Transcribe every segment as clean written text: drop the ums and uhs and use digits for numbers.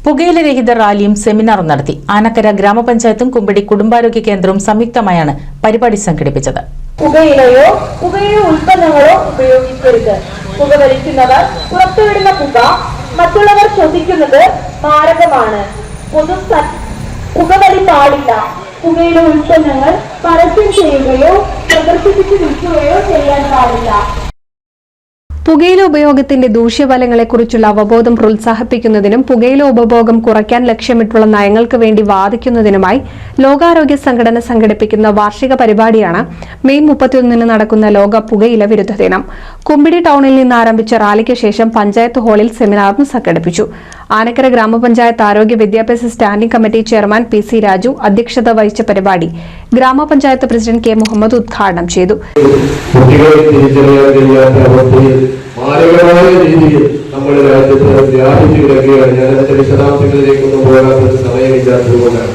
പുകയിലരഹിത റാലിയും സെമിനാറും നടത്തി. ആനക്കര ഗ്രാമപഞ്ചായത്തും കുമ്പിടി കുടുംബാരോഗ്യ കേന്ദ്രവും സംയുക്തമായാണ് പരിപാടി സംഘടിപ്പിച്ചത്. പുകയില ഉൽപ്പന്നങ്ങളോ ഉപയോഗിക്കരുത്. പുകവലിക്കുന്നവർ പുറത്തുവിടുന്ന പുക മറ്റുള്ളവർ ശ്വസിക്കുന്നത് മാരകമാണ്. പുകവലി പാടില്ല. പുകയില ഉൽപ്പന്നങ്ങൾ പരസ്യം ചെയ്യുകയോ പ്രദർശിപ്പിച്ച് വിൽക്കുകയോ ചെയ്യാൻ പാടില്ല. പുകയില ഉപയോഗത്തിന്റെ ദൂഷ്യഫലങ്ങളെക്കുറിച്ചുള്ള അവബോധം പ്രോത്സാഹിപ്പിക്കുന്നതിനും പുകയില ഉപഭോഗം കുറയ്ക്കാൻ ലക്ഷ്യമിട്ടുള്ള നയങ്ങൾക്ക് വേണ്ടി വാദിക്കുന്നതിനുമായി ലോകാരോഗ്യ സംഘടന സംഘടിപ്പിക്കുന്ന വാർഷിക പരിപാടിയാണ് മെയ് 31 നടക്കുന്ന ലോക പുകയില വിരുദ്ധ ദിനം. കുമ്പിടി ടൗണിൽ നിന്ന് ആരംഭിച്ച റാലിക്ക് ശേഷം പഞ്ചായത്ത് ഹാളിൽ സെമിനാറും സംഘടിപ്പിച്ചു. ആനക്കര ഗ്രാമപഞ്ചായത്ത് ആരോഗ്യ വിദ്യാഭ്യാസ standing committee chairman PC Raju അധ്യക്ഷത വഹിച്ച പരിപാടി ഗ്രാമപഞ്ചായത്ത് പ്രസിഡന്റ് K മുഹമ്മദ് ഉദ്ഘാടനം ചെയ്തു. മാരകമായ രീതിയിൽ നമ്മുടെ രാജ്യത്ത് വ്യാപിച്ചു കിടക്കുകയാണ്. ഞാനതിന്റെ വിശദാംശങ്ങളിലേക്കൊന്നും പോകാത്ത സമയമില്ലാത്തതുകൊണ്ടാണ്.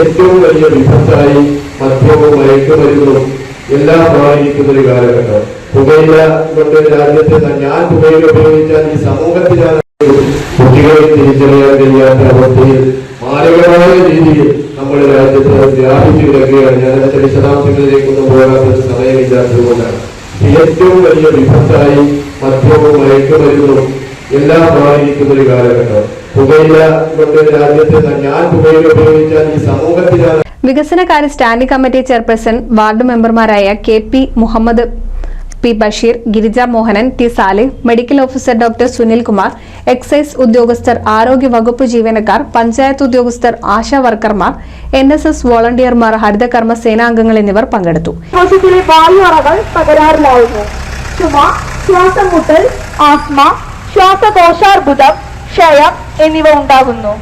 ഏറ്റവും വലിയ വിപത്തായി മദ്യവും മയക്കുമരുന്നും എല്ലാം മാറിയിരിക്കുന്ന ഒരു കാലഘട്ടം. പുകയില കൊണ്ട് രാജ്യത്ത് ഞാൻ പുകയില ഉപയോഗിച്ചാൽ ഈ സമൂഹത്തിലാണ് കുട്ടികളെ തിരിച്ചറിയാൻ കഴിയാത്ത അവസ്ഥയിൽ മാരകമായ രീതിയിൽ നമ്മുടെ രാജ്യത്ത് വ്യാപിച്ചു കിടക്കുകയാണ്. ഞാനതിന്റെ വിശദാംശങ്ങളിലേക്കൊന്നും പോകാത്ത സമയമില്ലാത്തതുകൊണ്ടാണ്. ഏറ്റവും വലിയ വിപത്തായി മദ്യവും മയക്കുമരുന്നും എല്ലാം മാറിയിരിക്കുന്ന ഒരു കാലഘട്ടം. പുകയില കൊണ്ട് രാജ്യത്ത് ഞാൻ പുകയില ഉപയോഗിച്ചാൽ ഈ സമൂഹത്തിലാണ്. വികസനകാര്യ സ്റ്റാൻഡിംഗ് കമ്മിറ്റി ചെയർപേഴ്സൺ വാർഡ് മെമ്പർമാരായ KP Muhammad, P Basheer, Girija Mohanan, T Salih, medical officer doctor Sunilkumar, excise ഉദ്യോഗസ്ഥർ, ആരോഗ്യ വകുപ്പ് ജീവനക്കാർ, പഞ്ചായത്ത് ഉദ്യോഗസ്ഥർ, ആശാ വർക്കർമാർ, NSS വോളണ്ടിയർമാർ, ഹരിതകർമ്മ സേനാംഗങ്ങൾ എന്നിവർ പങ്കെടുത്തു. ചുമ, ശ്വാസമുട്ടൽ, ആസ്മ, ശ്വാസകോശാർബുദം, ക്ഷയം എന്നിവ ഉണ്ടാകുന്നു.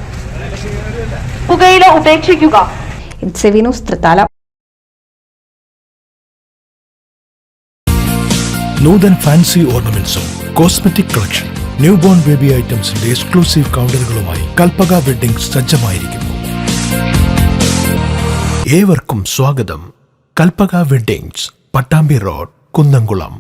പുകയില ഉപേക്ഷിക്കുക. നൂതൻ ഫാൻസി ഓർണമെന്റ്സും cosmetic collection, new born baby ഐറ്റംസിന്റെ എക്സ്ക്ലൂസീവ് കൗണ്ടറുകളുമായി കൽപ്പക വെഡ്ഡിംഗ്സ് സജ്ജമായിരിക്കുന്നു. ഏവർക്കും സ്വാഗതം. Kalpaka weddings, Pattambi road, Kunnamkulam.